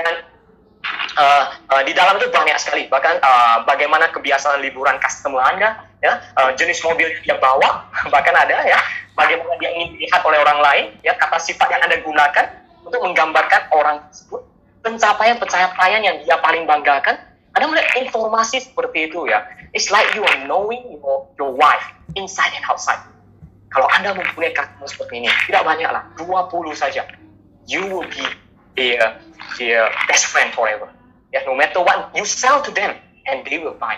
Dan di dalam itu banyak sekali, bahkan bagaimana kebiasaan liburan customer Anda, ya, jenis mobil yang dia bawa, bahkan ada ya, bagaimana dia ingin dilihat oleh orang lain, ya, kata sifat yang Anda gunakan untuk menggambarkan orang tersebut, pencapaian yang dia paling banggakan. Anda melihat informasi seperti itu ya. It's like you are knowing your wife inside and outside. Kalau Anda mempunyai customer seperti ini, tidak banyak lah, 20 saja. You will be their best friend forever. Ya, no matter what you sell to them, and they will buy.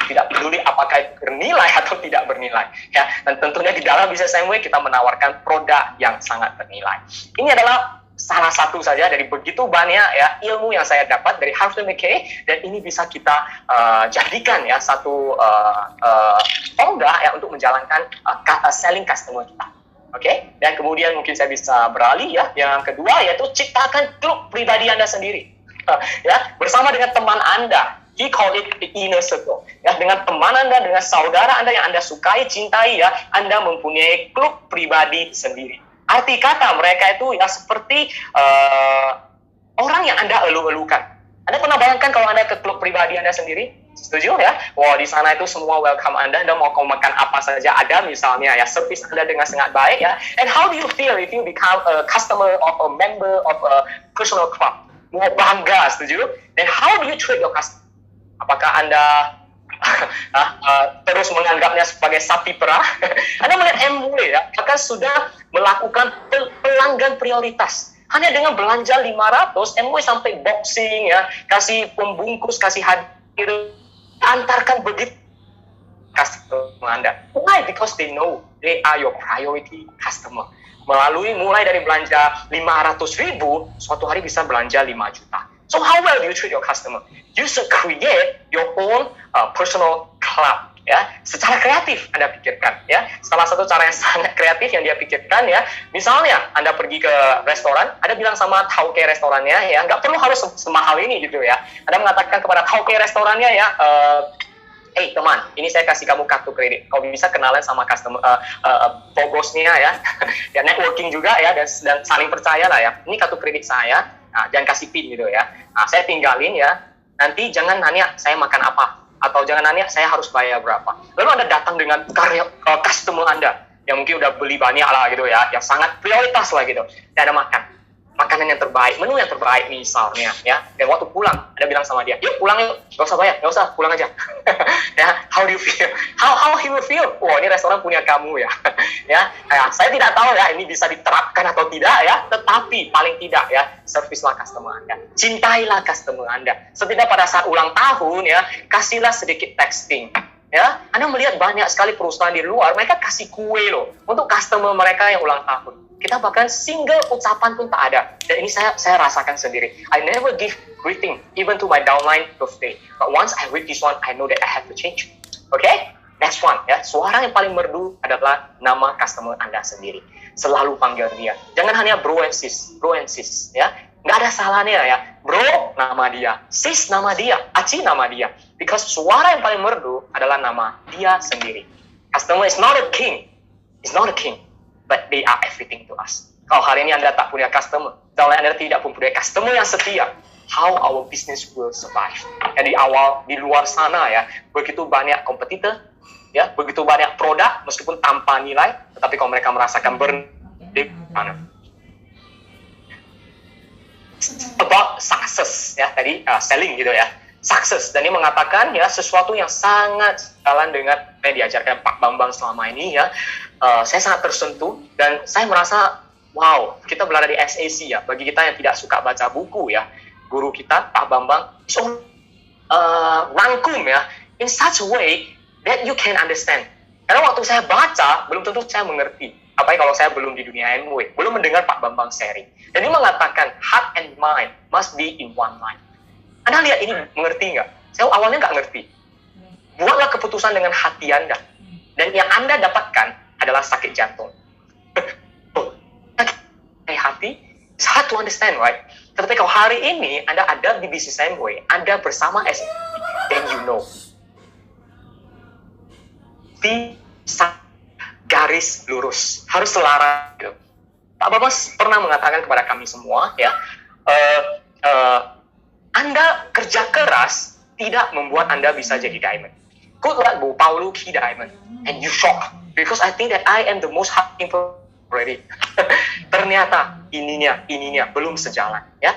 Tidak peduli apakah itu bernilai atau tidak bernilai. Ya, dan tentunya di dalam bisnis Amway kita menawarkan produk yang sangat bernilai. Ini adalah salah satu saja dari begitu banyak ya ilmu yang saya dapat dari Harvey McKay, dan ini bisa kita jadikan ya satu tonggak ya untuk menjalankan selling customer kita. Oke, dan kemudian mungkin saya bisa beralih ya. Yang kedua yaitu ciptakan klub pribadi Anda sendiri. Ya, bersama dengan teman Anda. He call it the inner circle. Ya, dengan teman Anda, dengan saudara Anda yang Anda sukai, cintai ya, Anda mempunyai klub pribadi sendiri. Arti kata mereka itu ya seperti orang yang Anda elu-elukan. Anda pernah bayangkan kalau Anda ke klub pribadi Anda sendiri? Setuju ya? Wah, di sana itu semua welcome Anda mau makan apa saja ada misalnya ya, service Anda dengan sangat baik ya. And how do you feel if you become a customer of a member of a personal club? Mau bangga, setuju? Then how do you treat your customer? Apakah Anda terus menganggapnya sebagai sapi perah? Anda melihat Amway ya, maka sudah melakukan pelanggan prioritas. Hanya dengan belanja 500, Amway sampai boxing ya, kasih pembungkus, kasih hadiah, antarkan begitu customer Anda. Why? Because they know they are your priority customer. Mulai dari belanja 500.000, suatu hari bisa belanja 5 juta. So how well do you treat your customer? You should create your own personal club. Ya, secara kreatif Anda pikirkan. Ya, salah satu cara yang sangat kreatif yang dia pikirkan ya. Misalnya Anda pergi ke restoran, Anda bilang sama tauke restorannya ya, nggak perlu harus semahal ini gitu ya. Anda mengatakan kepada tauke restorannya ya, hey teman, ini saya kasih kamu kartu kredit. Kau bisa kenalan sama customer, bosnya ya, ya networking juga ya, dan saling percaya lah ya. Ini kartu kredit saya. Nah, jangan kasih PIN gitu ya. Nah, saya tinggalin ya. Nanti jangan nanya saya makan apa, atau jangan nanya saya harus bayar berapa. Lalu Anda datang dengan customer Anda yang mungkin udah beli banyak lah gitu ya, yang sangat prioritas lah gitu. Dan Anda makan makanan yang terbaik, menu yang terbaik misalnya ya. Dan waktu pulang Anda bilang sama dia, yuk pulang yuk, gak usah bayar, gak usah, pulang aja. Ya, how do you feel? How he will feel? Wah, ini restoran punya kamu ya. Ya, saya tidak tahu ya ini bisa diterapkan atau tidak ya, tetapi paling tidak ya, servicelah customer Anda, cintailah customer Anda. Setidaknya pada saat ulang tahun ya, kasihlah sedikit texting. Ya, Anda melihat banyak sekali perusahaan di luar, mereka kasih kue loh untuk customer mereka yang ulang tahun. Kita bahkan single ucapan pun tak ada. Dan ini saya rasakan sendiri. I never give greeting even to my downline birthday. But once I read this one, I know that I have to change. Okay? Next one ya. Suara yang paling merdu adalah nama customer Anda sendiri. Selalu panggil dia. Jangan hanya bro and sis ya. Nggak ada salahnya ya. Bro, nama dia. Sis, nama dia. Aci, nama dia. Because suara yang paling merdu adalah nama dia sendiri. Customer is not a king. It's not a king. But they are everything to us. Kalau hari ini Anda tak punya customer, kalau Anda tidak mempunyai customer yang setia, how our business will survive? Ya, di awal, di luar sana ya, begitu banyak kompetitor, ya, begitu banyak produk, meskipun tanpa nilai, tetapi kalau mereka merasakan mana? About success ya, tadi selling gitu ya, success. Dan dia mengatakan ya sesuatu yang sangat jalan dengan yang diajarkan Pak Bambang selama ini ya. Saya sangat tersentuh dan saya merasa wow, kita berada di SAC ya. Bagi kita yang tidak suka baca buku ya, guru kita Pak Bambang rangkum ya in such a way that you can understand. Karena waktu saya baca belum tentu saya mengerti. Apalagi kalau saya belum di dunia Amway, belum mendengar Pak Bambang sharing. Dan dia mengatakan heart and mind must be in one line. Anda lihat ini mengerti nggak? Saya awalnya nggak ngerti. Buatlah keputusan dengan hati Anda. Dan yang Anda dapatkan adalah sakit jantung. Hati, it's hard to understand, right? Tetapi kalau hari ini Anda ada di bisnis Amway, Anda bersama SAP, then you know. Di garis lurus, harus selaras. Gitu. Pak Bambang pernah mengatakan kepada kami semua, ya, Anda kerja keras tidak membuat Anda bisa jadi diamond. Good luck, Bu Paulo Key Diamond. And you shock. Because I think that I am the most hardworking person already. Ternyata ininya belum sejalan. Ya.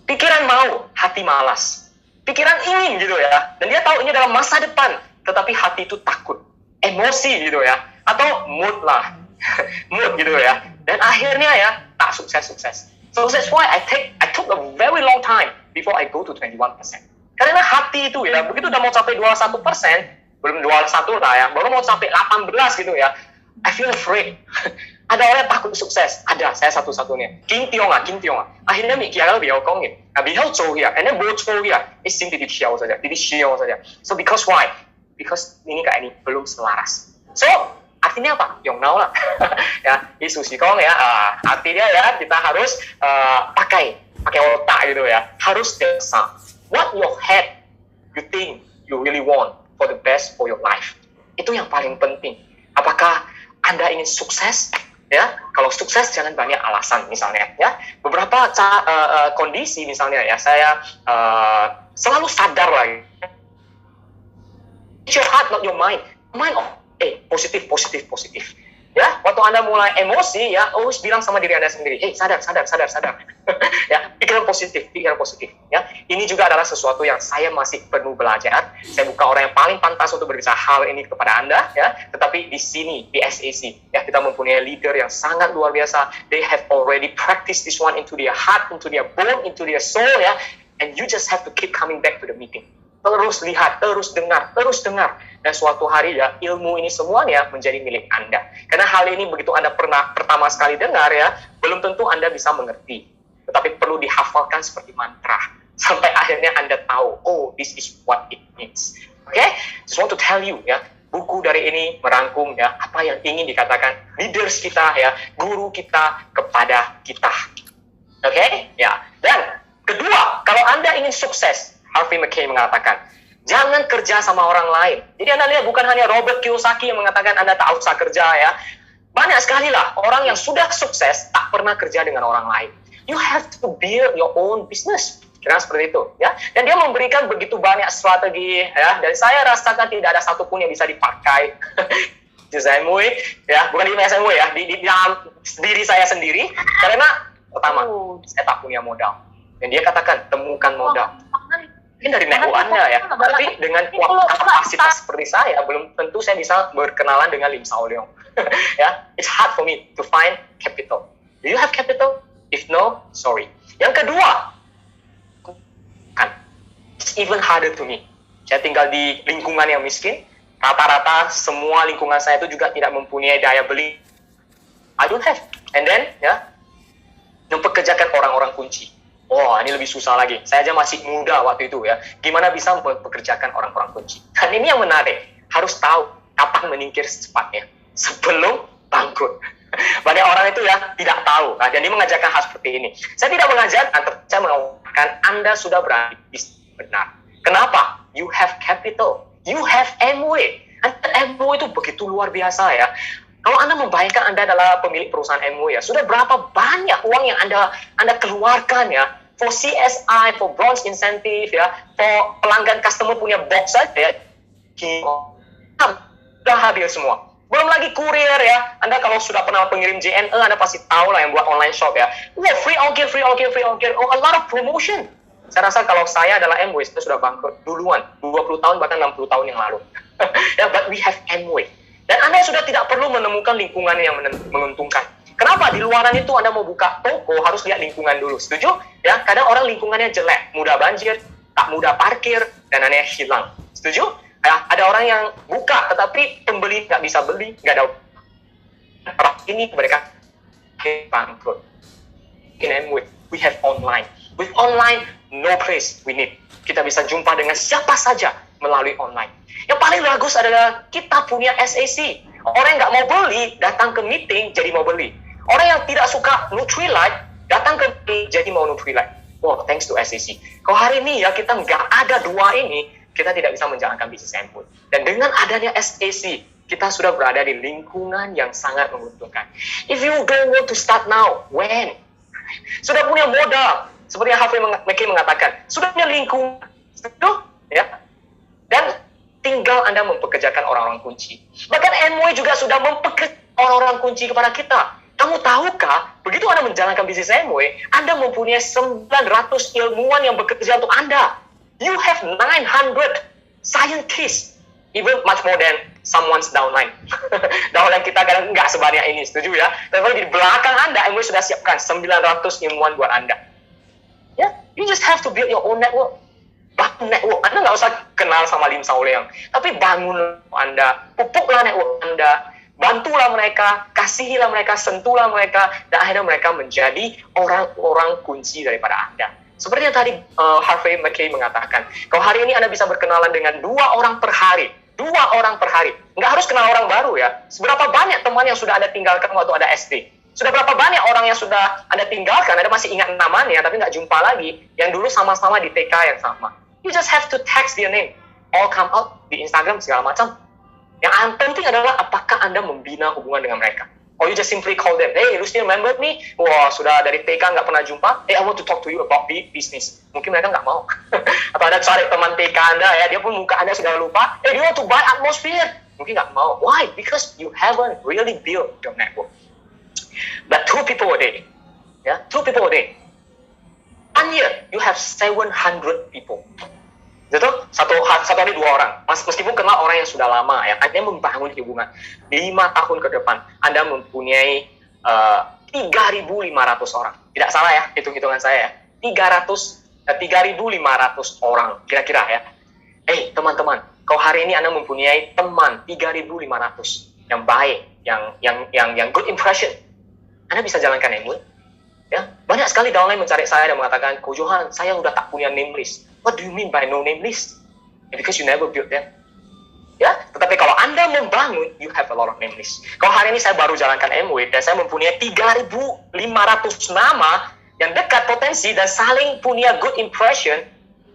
Pikiran mau, hati malas. Pikiran ingin gitu ya. Dan dia tahu ini dalam masa depan. Tetapi hati itu takut. Emosi gitu ya. Atau mood lah. Mood gitu ya. Dan akhirnya ya, tak sukses-sukses. So that's why I took a very long time before I go to 21%. Karena hati itu ya, begitu udah mau capai 21%, belum 21 lah ya, baru mau capai 18 gitu ya, I feel afraid. Ada orang yang takut sukses, ada, saya satu-satunya. Kintiong. Akhirnya mikirnya lebih kongin. Nah, bihau cow ya, and then bo cow ya, sim di xiao saja. So because why? Because ini kayak ini belum selaras. So artinya apa? Yong nau lah. Ya, isu sikong ya. Artinya ya kita harus pakai otak gitu ya. Harus desa. What your head you think you really want for the best for your life. Itu yang paling penting. Apakah Anda ingin sukses? Ya, kalau sukses jangan banyak alasan misalnya. Ya, beberapa kondisi misalnya ya, saya selalu sadar lagi. It's your heart, not your mind. Mind, positif. Ya, waktu Anda mulai emosi ya, always bilang sama diri Anda sendiri, hey, sadar. Ya, pikiran positif. Ya, ini juga adalah sesuatu yang saya masih perlu belajar. Saya bukan orang yang paling pantas untuk berbicara hal ini kepada Anda, ya. Tetapi di sini di SAC, ya, kita mempunyai leader yang sangat luar biasa. They have already practiced this one into their heart, into their bone, into their soul, ya. And you just have to keep coming back to the meeting. Terus lihat, terus dengar. Dan suatu hari ya, ilmu ini semuanya menjadi milik Anda. Karena hal ini begitu Anda pernah pertama sekali dengar ya, belum tentu Anda bisa mengerti. Tetapi perlu dihafalkan seperti mantra. Sampai akhirnya Anda tahu, oh, this is what it means. Okay? Just want to tell you ya, buku dari ini merangkum ya, apa yang ingin dikatakan leaders kita ya, guru kita kepada kita. Okay? Ya. Dan kedua, kalau Anda ingin sukses, Harvey Mackay mengatakan, jangan kerja sama orang lain. Jadi Anda lihat bukan hanya Robert Kiyosaki yang mengatakan Anda tak usah kerja ya. Banyak sekali lah orang yang sudah sukses tak pernah kerja dengan orang lain. You have to build your own business. Kira seperti itu ya. Dan dia memberikan begitu banyak strategi ya. Dan saya rasakan tidak ada satupun yang bisa dipakai di SMW ya, bukan di SMW ya, di dalam diri saya sendiri. Karena pertama, saya tak punya modal. Dan dia katakan temukan modal. Mungkin dari nego Anda ya, tapi dengan kapasitas seperti saya, belum tentu saya bisa berkenalan dengan Lim Sao Leong. Ya, it's hard for me to find capital. Do you have capital? If no, sorry. Yang kedua, it's even harder to me. Saya tinggal di lingkungan yang miskin. Rata-rata semua lingkungan saya itu juga tidak mempunyai daya beli. I don't have. And then, ya, mempekerjakan orang-orang kunci. Oh, ini lebih susah lagi. Saya aja masih muda waktu itu ya. Gimana bisa mempekerjakan orang-orang kunci? Dan ini yang menarik. Harus tahu kapan menyingkir secepatnya. Sebelum bangkrut. Banyak orang itu ya tidak tahu. Nah, jadi mengajarkan hal seperti ini. Saya tidak mengajarkan, tapi saya mengatakan Anda sudah berani benar. Kenapa? You have capital. You have MW. MW itu begitu luar biasa ya. Kalau Anda membayangkan Anda adalah pemilik perusahaan MW ya, sudah berapa banyak uang yang Anda keluarkan ya. For CSI, for bronze incentive ya, for pelanggan customer punya box saja ya, sudah habis semua. Belum lagi kurir ya, Anda kalau sudah pernah pengirim JNE, Anda pasti tahu lah yang buat online shop ya. Wah, free ongkir, oh a lot of promotion. Saya rasa kalau saya adalah MW, saya sudah bangkrut duluan, 20 tahun bahkan 60 tahun yang lalu. Ya, but we have MW. Dan Anda sudah tidak perlu menemukan lingkungan yang menguntungkan. Kenapa? Di luaran itu Anda mau buka toko, harus lihat lingkungan dulu. Setuju? Ya, kadang orang lingkungannya jelek, mudah banjir, tak mudah parkir, dan aneh hilang. Setuju? Ya, ada orang yang buka, tetapi pembeli nggak bisa beli, nggak ada. Ini mereka bangkrut. In MW, we have online. With online, no place we need. Kita bisa jumpa dengan siapa saja melalui online. Yang paling bagus adalah kita punya SAC. Orang yang nggak mau beli, datang ke meeting, jadi mau beli. Orang yang tidak suka Nutrilite, datang ke meeting, jadi mau Nutrilite. Wow, thanks to SAC. Kalau hari ini ya, kita nggak ada dua ini, kita tidak bisa menjalankan bisnis handphone. Dan dengan adanya SAC, kita sudah berada di lingkungan yang sangat menguntungkan. If you don't want to start now, when? Sudah punya modal, Seperti yang Harvey McKay mengatakan, sudah punya lingkungan, ya, dan tinggal Anda mempekerjakan orang-orang kunci. Bahkan MOE juga sudah mempekerjakan orang-orang kunci kepada kita. Kamu tahukah, begitu Anda menjalankan bisnis MOE, Anda mempunyai 900 ilmuwan yang bekerja untuk Anda. You have 900 scientists, even much more than someone's downline. Downline kita kadang nggak sebanyak ini, setuju ya? Tapi di belakang Anda, MOE sudah siapkan 900 ilmuwan buat Anda. Ya, you just have to build your own network. Bangun network. Anda nggak usah kenal sama Lim Sao Leong, tapi bangun Anda, pupuklah network Anda, bantulah mereka, kasihilah mereka, sentuhlah mereka, dan akhirnya mereka menjadi orang-orang kunci daripada Anda. Seperti yang tadi Harvey McKay mengatakan, kalau hari ini Anda bisa berkenalan dengan 2 orang per hari, 2 orang per hari, nggak harus kenal orang baru ya. Seberapa banyak teman yang sudah Anda tinggalkan waktu ada SD? Sudah berapa banyak orang yang sudah Anda tinggalkan, Anda masih ingat namanya, tapi nggak jumpa lagi, yang dulu sama-sama di TK yang sama. You just have to text their name, all come out di Instagram segala macam. Yang penting adalah apakah Anda membina hubungan dengan mereka. Or you just simply call them, hey, you still remember me? Wah, sudah dari TK nggak pernah jumpa. Hey, I want to talk to you about business. Mungkin mereka nggak mau. Atau Anda cari teman TK Anda, ya, dia pun muka Anda sudah lupa. Hey, you want to buy atmosphere? Mungkin nggak mau. Why? Because you haven't really built your network. But 2 people a day. Yeah, 2 people a day. 1 year, you have 700 people. Itu satu hari 2 orang. Meskipun kenal orang yang sudah lama, ya, Anda membangun hubungan. 5 tahun ke depan, Anda mempunyai 3.500 orang. Tidak salah ya, hitung-hitungan saya ya. 3.500 orang, kira-kira ya. Teman-teman, kalau hari ini Anda mempunyai teman 3.500 yang baik, yang good impression, Anda bisa jalankan MOE. Ya, banyak sekali downline mencari saya dan mengatakan, Ko Johan, saya udah tak punya name list. What do you mean by no name list? Because you never built them. Ya, tetapi kalau Anda membangun, you have a lot of name list. Kalau hari ini saya baru jalankan MOE dan saya mempunyai 3.500 nama yang dekat potensi dan saling punya good impression,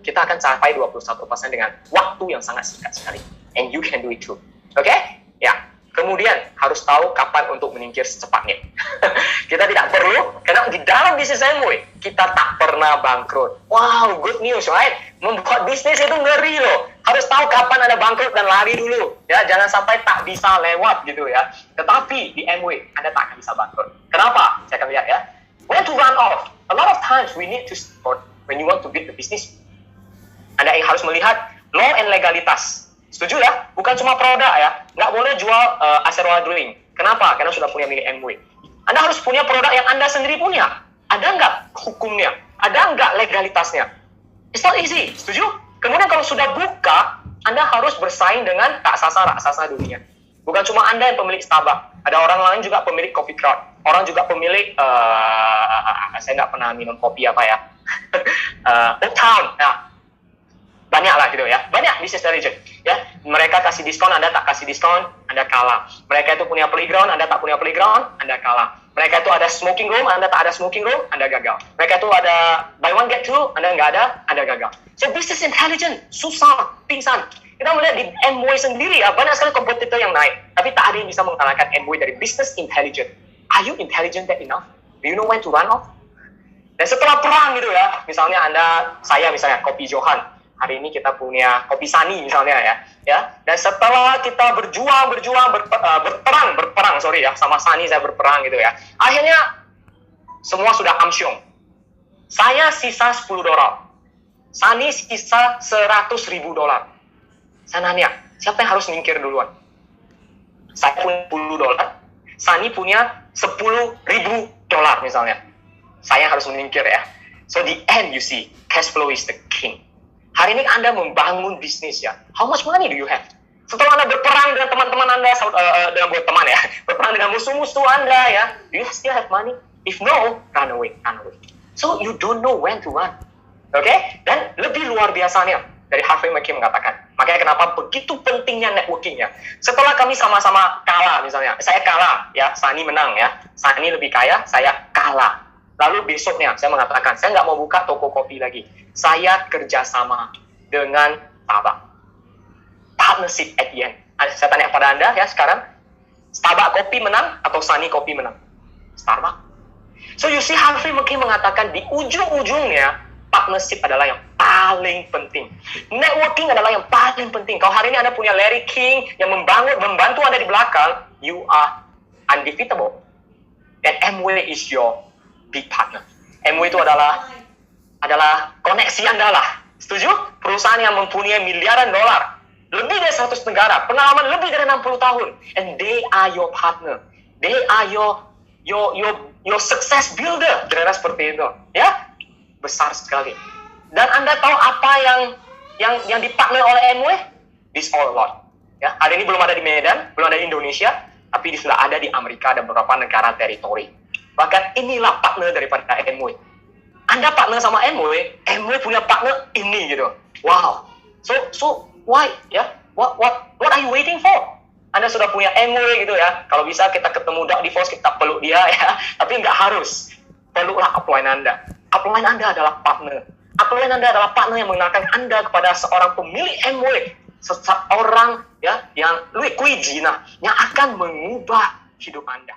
kita akan capai 21% dengan waktu yang sangat singkat sekali. And you can do it too. Oke? Ya. Kemudian harus tahu kapan untuk menyingkir secepatnya. Kita tidak perlu, karena di dalam bisnis MOE, kita tak pernah bangkrut. Wow, good news, right? Membuat bisnis itu ngeri loh. Harus tahu kapan Anda bangkrut dan lari dulu. Ya, jangan sampai tak bisa lewat gitu ya. Tetapi di MOE, Anda tak akan bisa bangkrut. Kenapa? Saya akan lihat ya. When to run off? A lot of times we need to support when you want to build the business. Anda harus melihat law and legalitas. Setuju ya? Bukan cuma produk ya. Nggak boleh jual Acerola Drilling. Kenapa? Karena sudah punya milik MOE. Anda harus punya produk yang Anda sendiri punya. Ada nggak hukumnya? Ada nggak legalitasnya? It's not easy. Setuju? Kemudian kalau sudah buka, Anda harus bersaing dengan raksasa dunia. Bukan cuma Anda yang pemilik Starbucks. Ada orang lain juga pemilik Coffee Crowd. Orang juga pemilik, saya nggak pernah minum kopi apa ya. Uptown. Nah, banyak lah gitu ya, banyak business intelligence ya. Mereka kasih diskon, Anda tak kasih diskon, Anda kalah. Mereka itu punya playground, Anda tak punya playground, Anda kalah. Mereka itu ada smoking room, Anda tak ada smoking room, Anda gagal. Mereka itu ada buy one get two, Anda nggak ada, Anda gagal. So business intelligence susah, pingsan. Kita melihat di MOE sendiri ya, banyak sekali kompetitor yang naik, tapi tak ada yang bisa mengalahkan MOE dari business intelligence. Are you intelligent that enough? Do you know when to run off? Dan setelah perang gitu ya, misalnya saya misalnya Kopi Johan. Hari ini kita punya Kopi Sani misalnya ya. Dan setelah kita berperang sama Sani saya berperang gitu ya. Akhirnya semua sudah amsyong. Saya sisa $10. Sani sisa $100.000. Saya nanya, siapa yang harus nyingkir duluan? Saya punya $10, Sani punya $10.000 misalnya. Saya harus menyingkir ya. So the end you see, cash flow is the king. Hari ini Anda membangun bisnis ya. How much money do you have? Setelah Anda berperang dengan teman-teman Anda, dengan buat teman ya, berperang dengan musuh-musuh Anda ya, do you still have money? If no, run away. So you don't know when to run. Oke? Dan lebih luar biasanya dari Harvey McKay mengatakan, makanya kenapa begitu pentingnya networking-nya. Setelah kami sama-sama kalah misalnya, saya kalah ya, Sani menang ya, Sani lebih kaya, saya kalah. Lalu besoknya saya mengatakan, saya nggak mau buka toko kopi lagi. Saya kerjasama dengan Starbucks. Partnership at the end. Saya tanya kepada Anda ya sekarang, Starbucks kopi menang atau Sani kopi menang? Starbucks. So you see, Harvey mungkin mengatakan di ujung-ujungnya partnership adalah yang paling penting. Networking adalah yang paling penting. Kalau hari ini Anda punya Larry King yang membantu Anda di belakang, you are undefeatable. And Amway is your big partner. Amway itu adalah koneksi Anda lah. Setuju? Perusahaan yang mempunyai miliaran dolar, lebih dari 100 negara, pengalaman lebih dari 60 tahun. And they are your partner. They are your success builder. Kira-kira seperti itu. Ya? Besar sekali. Dan Anda tahu apa yang dipartner oleh Amway? This all lot. Ya, hari ini belum ada di Medan, belum ada di Indonesia, tapi sudah ada di Amerika dan beberapa negara teritori. Bahkan inilah partner daripada Amway. Anda partner sama Amway punya partner ini gitu. Wow. So why ya? What are you waiting for? Anda sudah punya Amway gitu ya. Kalau bisa kita ketemu Doug DeVos, kita peluk dia ya. Tapi nggak harus. Peluklah upline Anda. Upline Anda adalah partner. Upline Anda adalah partner yang mengenalkan Anda kepada seorang pemilik Amway, seseorang ya yang Louis Kuijina yang akan mengubah hidup Anda.